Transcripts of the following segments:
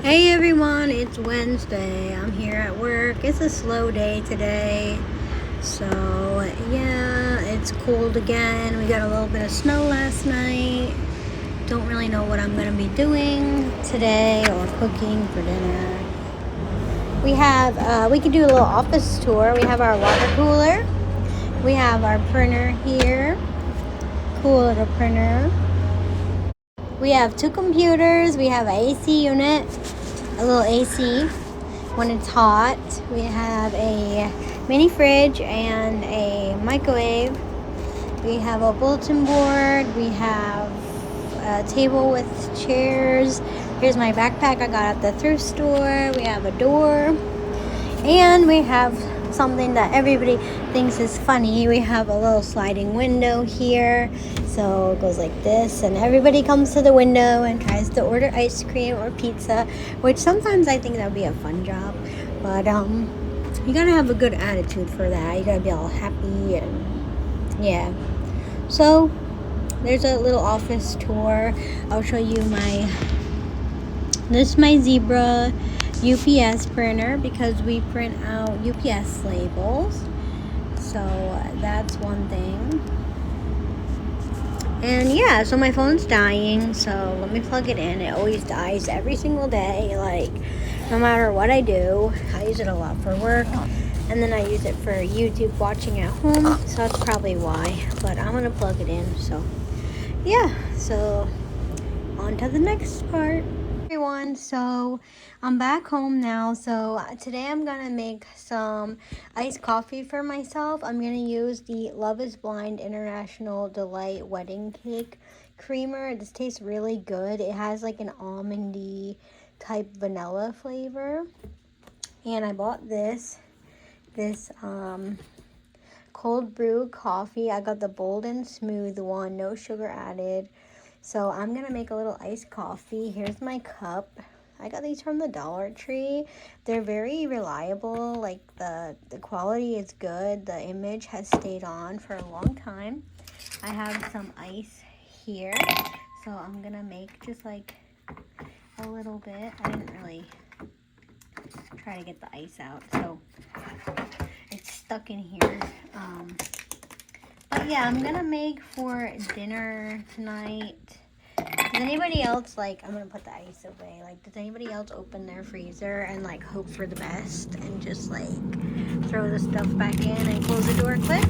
Hey everyone, it's Wednesday. I'm here at work. It's a slow day today. So, yeah, it's cold again. We got a little bit of snow last night. Don't really know what I'm going to be doing today or cooking for dinner. We can do a little office tour. We have our water cooler. We have our printer here. Cool little printer. We have 2 computers. We have an AC unit, a little AC when it's hot. We have a mini fridge and a microwave. We have a bulletin board. We have a table with chairs. Here's my backpack I got at the thrift store. We have a door. And we have something that everybody thinks is funny. We have a little sliding window here. So it goes like this, and everybody comes to the window and tries to order ice cream or pizza, which sometimes I think that would be a fun job. But you gotta have a good attitude for that. You gotta be all happy and yeah. So there's a little office tour. I'll show you this is my Zebra UPS printer because we print out UPS labels. So that's one thing. And yeah, so my phone's dying, so let me plug it in. It always dies every single day, like no matter what I do. I use it a lot for work, and then I use it for YouTube watching at home, so that's probably why. But I'm gonna plug it in, so yeah, so on to the next part. Everyone, so I'm back home now. So today I'm gonna make some iced coffee for myself. I'm gonna use the Love is Blind International Delight Wedding Cake Creamer. This tastes really good. It has like an almondy type vanilla flavor, and I bought this cold brew coffee. I got the bold and smooth one, no sugar added. So I'm gonna make a little iced coffee. Here's my cup. I got these from the Dollar Tree. They're very reliable. Like the quality is good. The image has stayed on for a long time. I have some ice here. So I'm gonna make just like a little bit. I didn't really try to get the ice out, so it's stuck in here. But yeah, I'm gonna make for dinner tonight. Does anybody else, like, I'm gonna put the ice away, like, does anybody else open their freezer and like hope for the best and just like throw the stuff back in and close the door quick?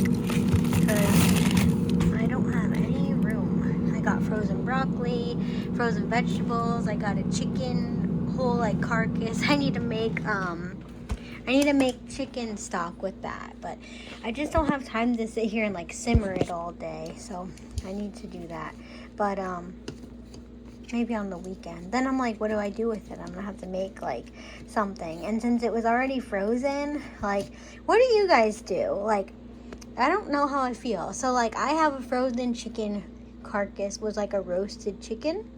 Because I don't have any room. I got frozen broccoli, frozen vegetables, I got a chicken whole like carcass. I need to make chicken stock with that, but I just don't have time to sit here and like simmer it all day, so I need to do that. But maybe on the weekend. Then I'm like, what do I do with it? I'm gonna have to make like something. And since it was already frozen, like, what do you guys do? Like, I don't know how I feel. So like, I have a frozen chicken carcass, was like a roasted chicken,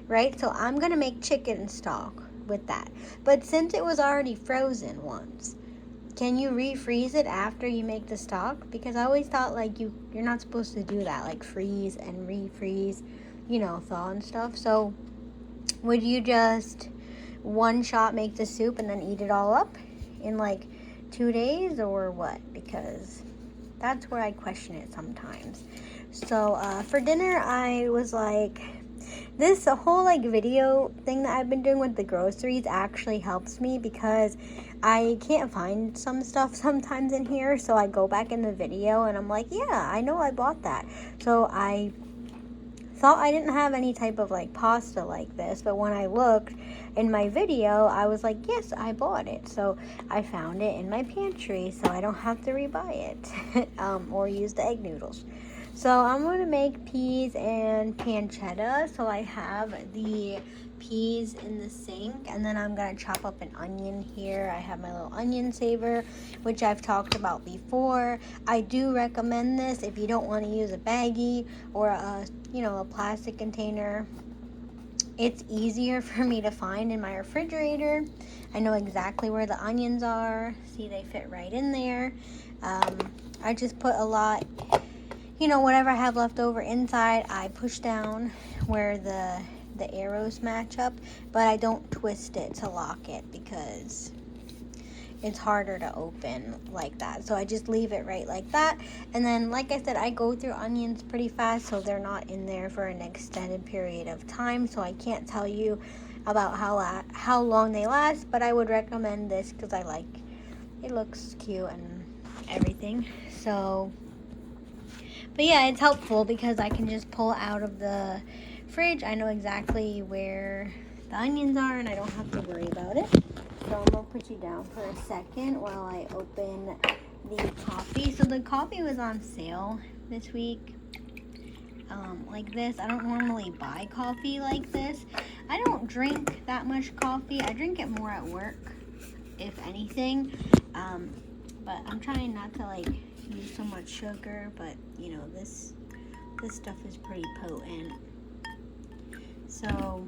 right? So I'm gonna make chicken stock with that. But since it was already frozen once, can you refreeze it after you make the stock? Because I always thought like you're not supposed to do that, like freeze and refreeze, you know, thaw and stuff. So would you just one shot make the soup and then eat it all up in like 2 days or what? Because that's where I question it sometimes. So for dinner, I was like, this whole like video thing that I've been doing with the groceries actually helps me because I can't find some stuff sometimes in here. So I go back in the video and I'm like, yeah, I know I bought that. So I thought I didn't have any type of like pasta like this, but when I looked in my video, I was like, yes, I bought it. So I found it in my pantry, so I don't have to rebuy it or use the egg noodles. So I'm going to make peas and pancetta. So I have the peas in the sink, and then I'm going to chop up an onion here. I have my little onion saver, which I've talked about before. I do recommend this if you don't want to use a baggie or a plastic container. It's easier for me to find in my refrigerator. I know exactly where the onions are. See, they fit right in there. I just put a lot, whatever I have left over inside, I push down where the the arrows match up, but I don't twist it to lock it because it's harder to open like that. So I just leave it right like that. And then, like I said, I go through onions pretty fast, so they're not in there for an extended period of time. So I can't tell you about how long they last, but I would recommend this because I like it. Looks cute and everything. So, but yeah, it's helpful because I can just pull out of the fridge. I know exactly where the onions are and I don't have to worry about it. So I'm going to put you down for a second while I open the coffee. So the coffee was on sale this week. Like this. I don't normally buy coffee like this. I don't drink that much coffee. I drink it more at work, if anything. But I'm trying not to like use so much sugar. But you know, this stuff is pretty potent. So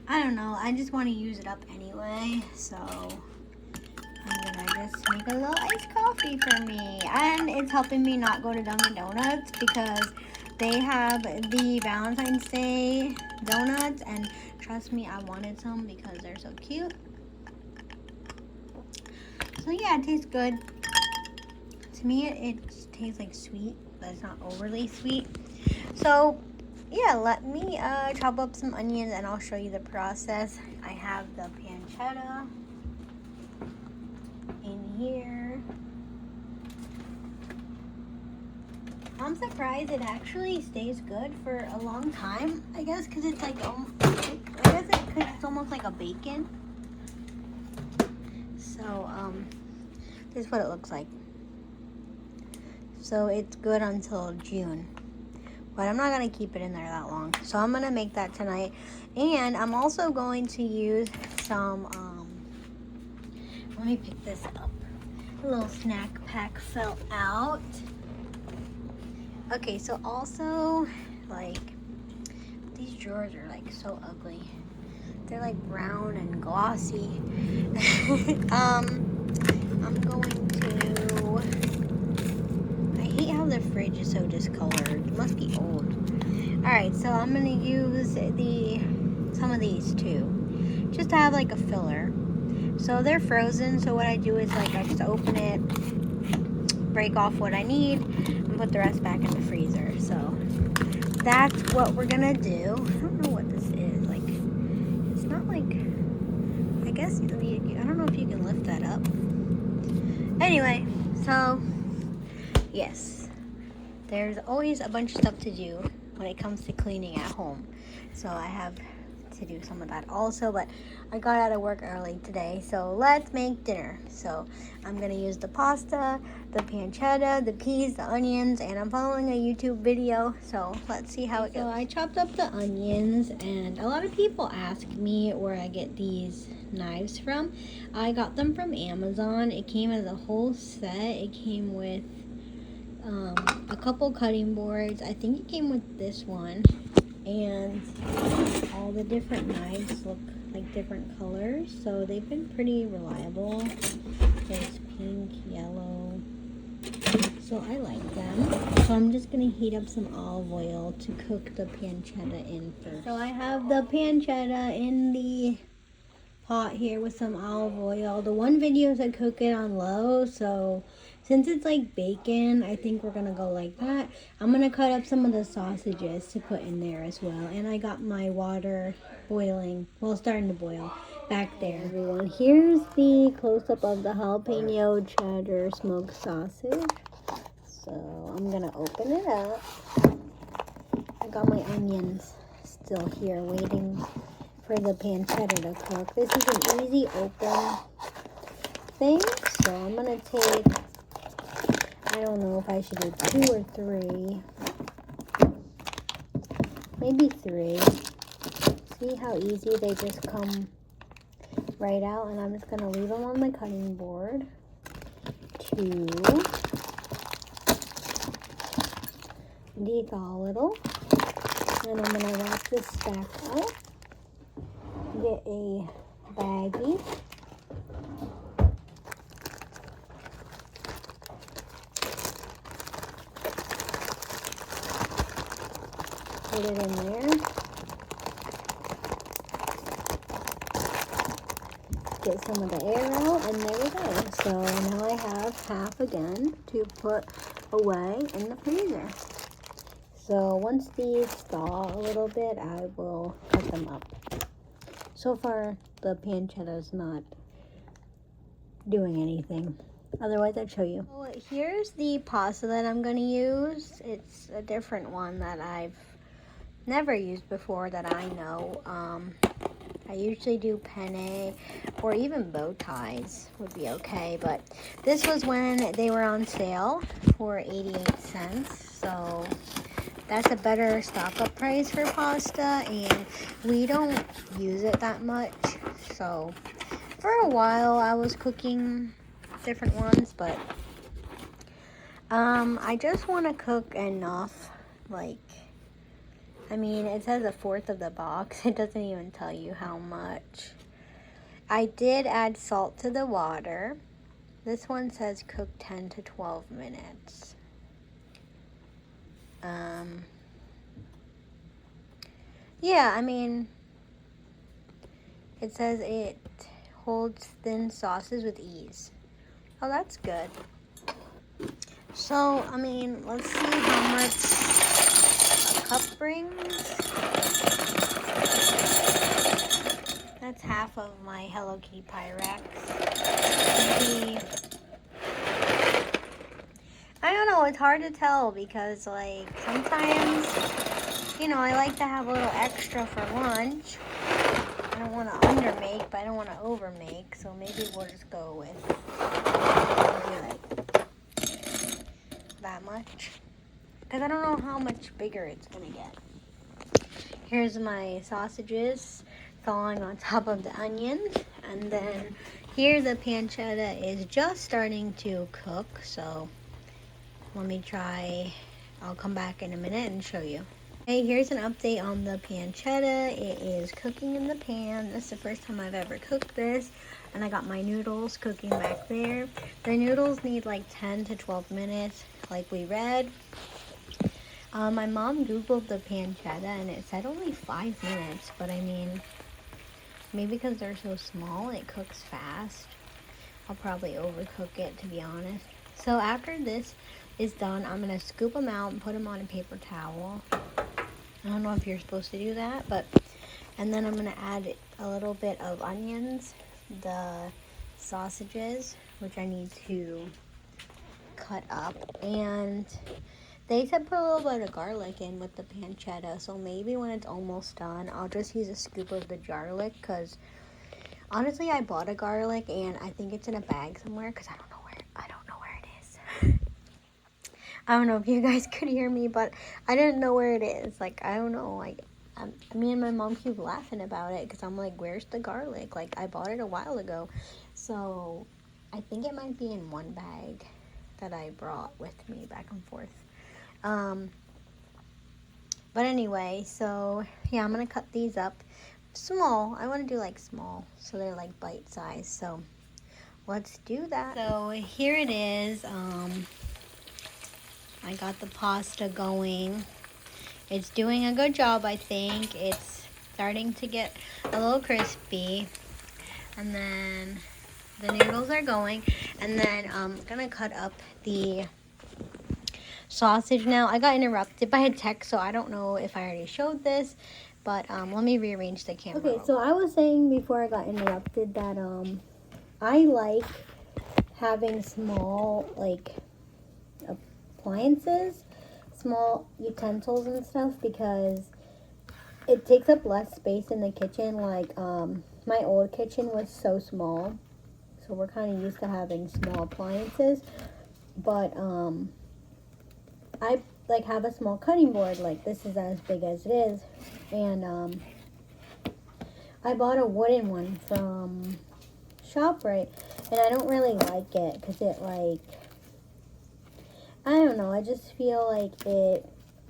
I don't know, I just want to use it up anyway, so I'm gonna just make a little iced coffee for me. And it's helping me not go to Dunkin' Donuts because they have the Valentine's Day donuts, and trust me, I wanted some because they're so cute. So yeah, it tastes good. To me, it tastes like sweet, but it's not overly sweet. So yeah, let me chop up some onions and I'll show you the process. I have the pancetta in here. I'm surprised it actually stays good for a long time. I guess because it's like, it's almost like a bacon. So this is what it looks like. So it's good until June. But I'm not going to keep it in there that long. So I'm going to make that tonight. And I'm also going to use some, let me pick this up. A little snack pack fell out. Okay, so also, like, these drawers are, like, so ugly. They're, like, brown and glossy. I'm going to... I hate how the fridge is so discolored. It must be old. Alright, so I'm going to use some of these too. Just to have like a filler. So they're frozen, so what I do is like I just open it, break off what I need, and put the rest back in the freezer. So that's what we're going to do. I don't know what this is. Like, it's not like, I guess, I don't know if you can lift that up. Anyway, so... yes, there's always a bunch of stuff to do when it comes to cleaning at home. So I have to do some of that also, but I got out of work early today, so let's make dinner. So I'm going to use the pasta, the pancetta, the peas, the onions, and I'm following a YouTube video, so let's see how it goes. So I chopped up the onions, and a lot of people ask me where I get these knives from. I got them from Amazon. It came as a whole set. It came with a couple cutting boards. I think it came with this one, and all the different knives look like different colors, so they've been pretty reliable. There's pink, yellow, so I like them. So I'm just gonna heat up some olive oil to cook the pancetta in first. So I have the pancetta in the pot here with some olive oil. The one video said cook it on low, so since it's like bacon, I think we're gonna go like that. I'm gonna cut up some of the sausages to put in there as well. And I got my water boiling, well, starting to boil back there. Everyone, here's the close-up of the jalapeno cheddar smoked sausage. So I'm gonna open it up. I got my onions still here waiting for the pancetta to cook. This is an easy open thing, so I'm gonna take, I don't know if I should do 2 or 3. Maybe 3. See how easy they just come right out, and I'm just gonna leave them on my cutting board. 2. Dethaw a little. And I'm gonna wrap this back up. Get a baggie. Put it in there. get some of the air out, and there we go. So now I have half again to put away in the freezer. So once these thaw a little bit, I will cut them up. So far, the pancetta is not doing anything. Otherwise, I'd show you. So here's the pasta that I'm going to use. It's a different one that I've never used before that I know. I usually do penne or even bow ties would be okay, but this was when they were on sale for 88 cents. So that's a better stock-up price for pasta, and we don't use it that much. So for a while I was cooking different ones, but I just want to cook enough, like, I mean, it says a fourth of the box. It doesn't even tell you how much. I did add salt to the water. This one says cook 10 to 12 minutes. Yeah, I mean, it says it holds thin sauces with ease. Oh, that's good. So, I mean, let's see how much a cup brings. That's half of my Hello Kitty Pyrex. Maybe, I don't know, it's hard to tell because, like, sometimes, you know, I like to have a little extra for lunch. I don't want to undermake, but I don't want to overmake, so maybe we'll just go with maybe like that much. Because I don't know how much bigger it's going to get. Here's my sausages thawing on top of the onions, and then here the pancetta is just starting to cook, so let me try. I'll come back in a minute and show you. Okay, here's an update on the pancetta. It is cooking in the pan. This is the first time I've ever cooked this, and I got my noodles cooking back there. The noodles need like 10 to 12 minutes, like we read. My mom Googled the pancetta and it said only 5 minutes, but I mean, maybe because they're so small, it cooks fast. I'll probably overcook it, to be honest. So after this is done, I'm going to scoop them out and put them on a paper towel. I don't know if you're supposed to do that, but, and then I'm going to add a little bit of onions, the sausages, which I need to cut up, and they said put a little bit of garlic in with the pancetta, so maybe when it's almost done, I'll just use a scoop of the garlic, because honestly, I bought a garlic, and I think it's in a bag somewhere, because I don't know where it is. I don't know if you guys could hear me, but I didn't know where it is. Like, I don't know, like, me and my mom keep laughing about it, because I'm like, where's the garlic? Like, I bought it a while ago, so I think it might be in one bag that I brought with me back and forth. But anyway, so yeah, I'm gonna cut these up small. I want to do like small, so they're like bite size. So let's do that. So here it is. I got the pasta going. It's doing a good job, I think. It's starting to get a little crispy, and then the noodles are going, and then I'm gonna cut up the sausage now. I got interrupted by a text, so I don't know if I already showed this, but let me rearrange the camera. Okay, so I was saying before I got interrupted that I like having small, like, appliances, small utensils and stuff, because it takes up less space in the kitchen. Like, my old kitchen was so small, so we're kind of used to having small appliances, but I like have a small cutting board, like this is as big as it is, and I bought a wooden one from ShopRite, and I don't really like it because it, like, I don't know, I just feel like it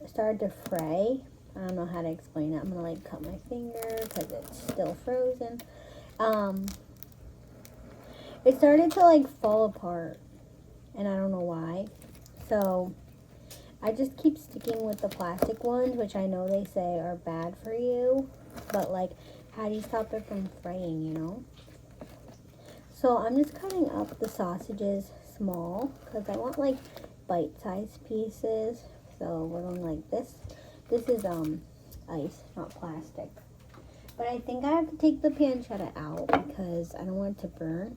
started to fray. I don't know how to explain it. I'm gonna like cut my finger because it's still frozen. It started to like fall apart, and I don't know why. So I just keep sticking with the plastic ones, which I know they say are bad for you, but like, how do you stop it from fraying, you know? So I'm just cutting up the sausages small because I want like bite-sized pieces. So we're going like this. This is ice, not plastic. But I think I have to take the pancetta out because I don't want it to burn.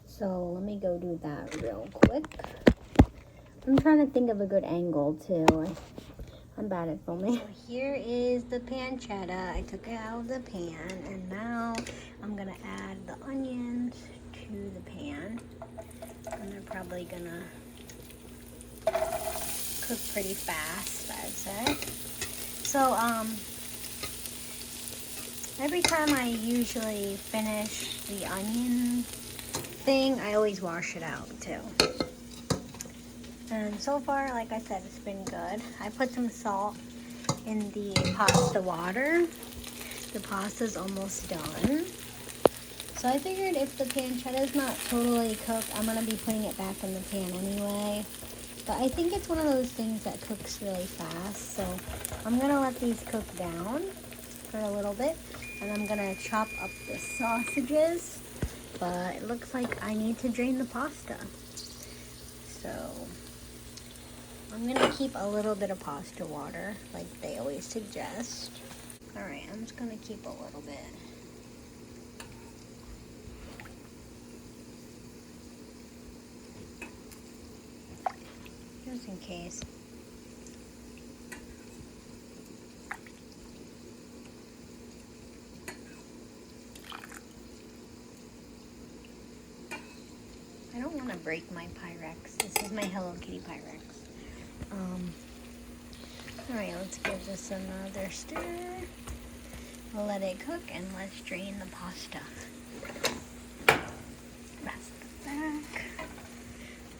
So let me go do that real quick. I'm trying to think of a good angle too. I'm bad at filming. So here is the pancetta. I took it out of the pan, and now I'm gonna add the onions to the pan. And they're probably gonna cook pretty fast, I'd say. So every time I usually finish the onion thing, I always wash it out too. And so far, like I said, it's been good. I put some salt in the pasta water. The pasta's almost done. So I figured if the pancetta is not totally cooked, I'm going to be putting it back in the pan anyway. But I think it's one of those things that cooks really fast. So I'm going to let these cook down for a little bit. And I'm going to chop up the sausages. But it looks like I need to drain the pasta. So I'm gonna keep a little bit of pasta water, like they always suggest. Alright, I'm just gonna keep a little bit. Just in case. I don't want to break my Pyrex. This is my Hello Kitty Pyrex. Alright, let's give this another stir. We'll let it cook and let's drain the pasta. Rest it back.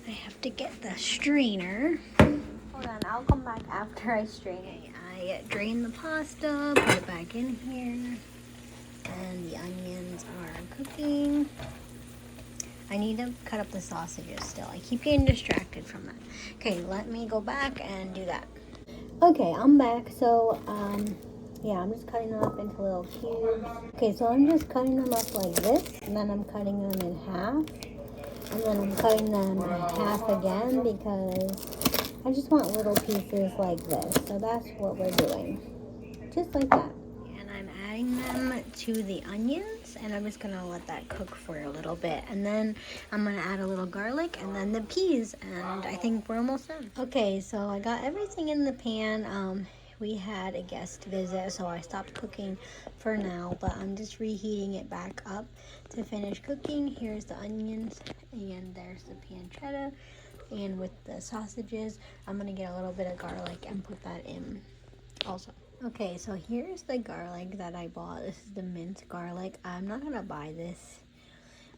I have to get the strainer. Hold on, I'll come back after I strain it. I drain the pasta, put it back in here, and the onions are cooking. I need to cut up the sausages still. I keep getting distracted from that. Okay, let me go back and do that. Okay, I'm back. So, yeah, I'm just cutting them up into little cubes. Okay, so I'm just cutting them up like this, and then I'm cutting them in half. And then I'm cutting them in half again because I just want little pieces like this. So that's what we're doing. Just like that. And I'm adding them to the onions, and I'm just gonna let that cook for a little bit. And then I'm gonna add a little garlic and then the peas, and I think we're almost done. Okay, so I got everything in the pan. We had a guest visit, so I stopped cooking for now, but I'm just reheating it back up to finish cooking. Here's the onions, and there's the pancetta, and with the sausages, I'm gonna get a little bit of garlic and put that in also. Okay, so here's the garlic that I bought. This is the minced garlic. I'm not gonna buy this,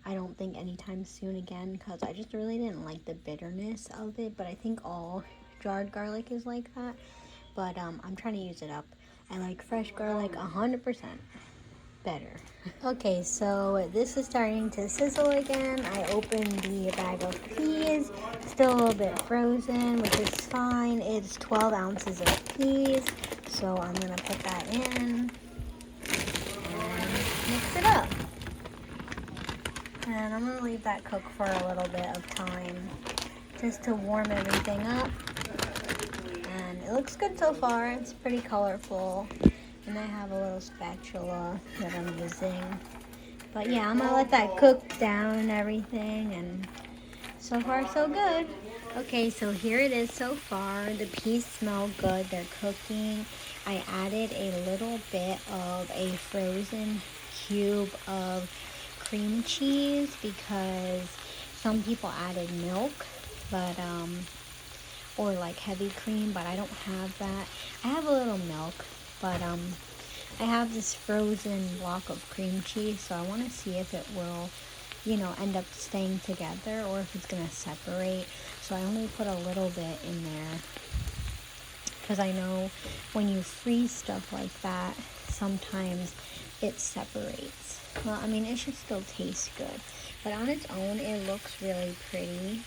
I don't think, anytime soon again, because I just really didn't like the bitterness of it, but I think all jarred garlic is like that. But I'm trying to use it up. I like fresh garlic 100% better. Okay, so this is starting to sizzle again. I opened the bag of peas. Still a little bit frozen, which is fine. It's 12 ounces of peas. So I'm going to put that in and mix it up. And I'm going to leave that cook for a little bit of time just to warm everything up. And it looks good so far. It's pretty colorful. And I have a little spatula that I'm using. But yeah, I'm going to let that cook down and everything. And so far, so good. Okay, so here it is so far. The peas smell good. They're cooking. I added a little bit of a frozen cube of cream cheese because some people added milk, but or like heavy cream, but I don't have that. I have a little milk, but I have this frozen block of cream cheese, so I want to see if it will, you know, end up staying together or if it's going to separate. So I only put a little bit in there because I know when you freeze stuff like that, sometimes it separates. Well, I mean, it should still taste good, but on its own, it looks really pretty.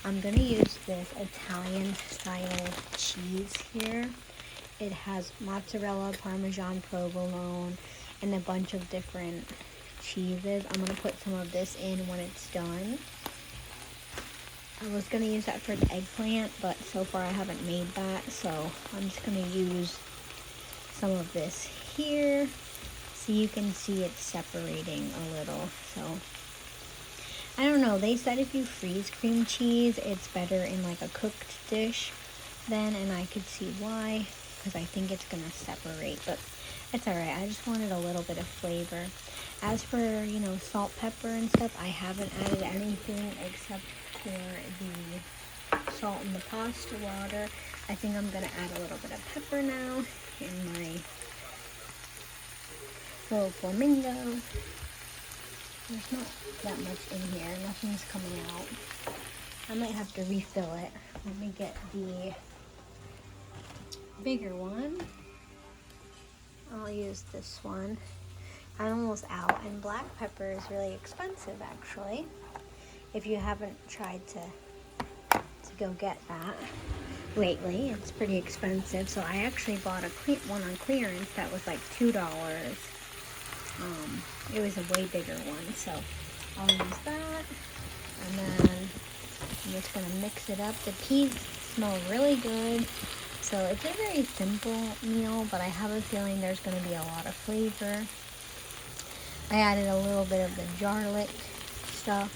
I'm going to use this Italian style cheese here. It has mozzarella, Parmesan, provolone, and a bunch of different cheeses. I'm going to put some of this in when it's done. I was going to use that for the eggplant, but so far I haven't made that. So I'm just going to use some of this here so you can see it separating a little. So I don't know. They said if you freeze cream cheese, it's better in like a cooked dish then, and I could see why, because I think it's going to separate, but it's alright. I just wanted a little bit of flavor. As for, you know, salt, pepper, and stuff, I haven't added anything except for the salt in the pasta water. I think I'm going to add a little bit of pepper now in my little flamingo. There's not that much in here. Nothing's coming out. I might have to refill it. Let me get the bigger one. I'll use this one. I'm almost out, and black pepper is really expensive actually. If you haven't tried to go get that lately, it's pretty expensive. So I actually bought one on clearance that was like $2. It was a way bigger one, so I'll use that. And then I'm just gonna mix it up. The peas smell really good. So it's a very simple meal, but I have a feeling there's going to be a lot of flavor. I added a little bit of the garlic stuff.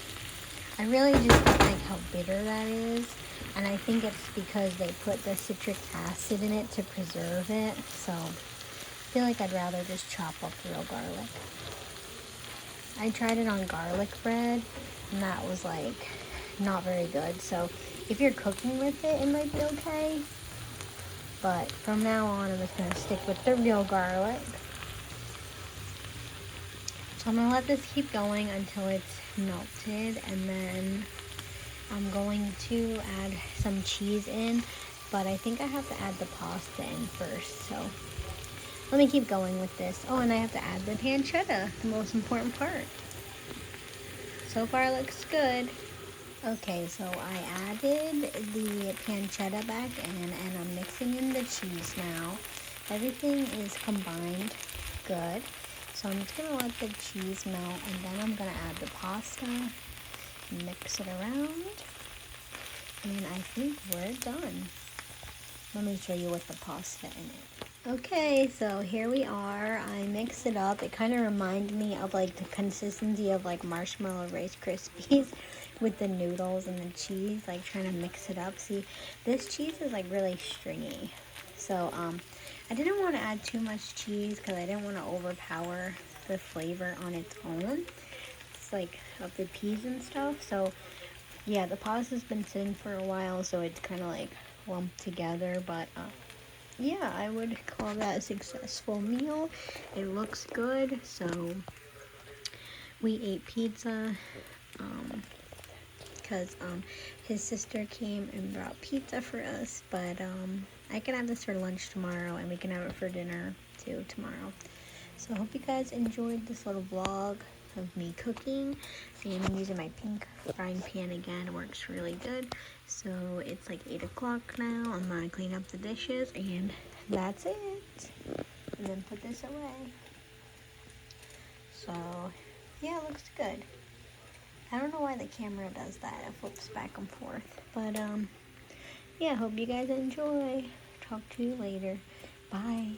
I really just don't like how bitter that is. And I think it's because they put the citric acid in it to preserve it. So I feel like I'd rather just chop up real garlic. I tried it on garlic bread, and that was like not very good. So if you're cooking with it, it might be okay. But from now on, I'm just going to stick with the real garlic. So I'm going to let this keep going until it's melted. And then I'm going to add some cheese in. But I think I have to add the pasta in first. So let me keep going with this. Oh, and I have to add the pancetta, the most important part. So far, it looks good. Okay, so I added the pancetta back in, and I'm mixing in the cheese now. Everything is combined good. So I'm just going to let the cheese melt, and then I'm going to add the pasta, mix it around, and I think we're done. Let me show you with the pasta in it. Okay, so here we are. I mixed it up. It kind of reminded me of like the consistency of like marshmallow Rice Krispies with the noodles and the cheese, like trying to mix it up. See, this cheese is like really stringy. So I didn't want to add too much cheese because I didn't want to overpower the flavor on its own. It's like of the peas and stuff. So yeah, the pasta's been sitting for a while, so it's kind of like lumped together, but yeah, I would call that a successful meal. It looks good. So we ate pizza because his sister came and brought pizza for us, but I can have this for lunch tomorrow, and we can have it for dinner too tomorrow. So I hope you guys enjoyed this little vlog of me cooking. See, I'm using my pink frying pan again. It works really good. So it's like 8 o'clock now. I'm gonna clean up the dishes, and that's it. And then put this away. So yeah, it looks good. I don't know why the camera does that. It flips back and forth. But yeah, hope you guys enjoy. Talk to you later. Bye.